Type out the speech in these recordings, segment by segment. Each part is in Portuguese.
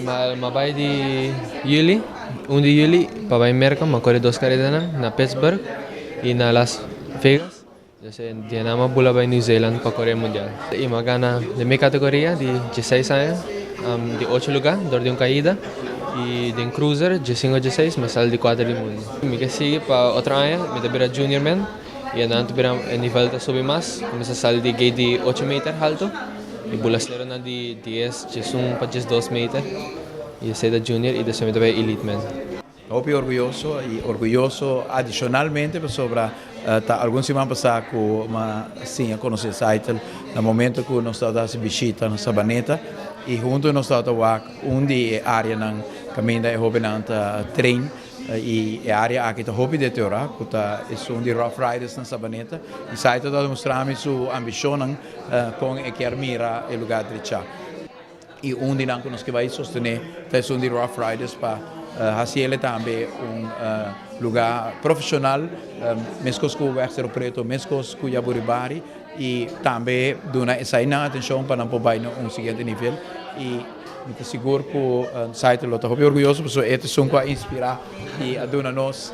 Ma vai di juli, 11 juli, pa vai merka, ma corre dos carreras na Pittsburgh e na Las Vegas. Entonces, Diana bula vai New Zealand para correr mundial. Y me gana de mi categoría de 16 años, de 8 lugar, door de una caída. Y de un cruiser, G5 G6, me sale de 4 del mundo. Mi que sigue para otro año, me deberá junior man. Y en tanto el nivel de subir más, comienza a salir de gate de 8 metros alto. E bulasero na di 10, ci sono para 2 metri. E sei da junior e adesso mi deve elite man. Hopi orgulloso e orgulloso adicionalmente sobre alguns semanas passadas que sim, a conhecer site no momento que nós estávamos visita na Sabaneta e junto nós estávamos de área na caminho da hopi na trem e a área aqui está hopi de teora que tá é de Rough Riders na Sabaneta e site está demonstrando sua ambição com e quer mira o lugar de chá e de nós que nós vai sostener é de Rough Riders para Haciele também lugar profissional, mesmo com o Exero Preto, mesmo com o Jaburibari e também dona essa atenção para não poder seguinte nível e me seguro que o site lo está orgulhoso porque é isso que inspirar e a dona nós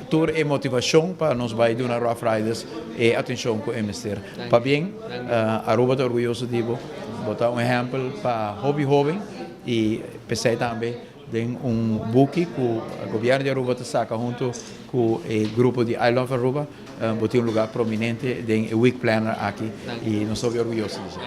tour e motivação para nós vai dona Rough Riders e atenção com o ministério. Para bem, Aruba está orgulhoso de botar exemplo para hobby e pensei também tem book que o governo de Aruba saca junto com o grupo de I Love Aruba, botar lugar prominente em week planner aqui e nós somos orgulhosos disso.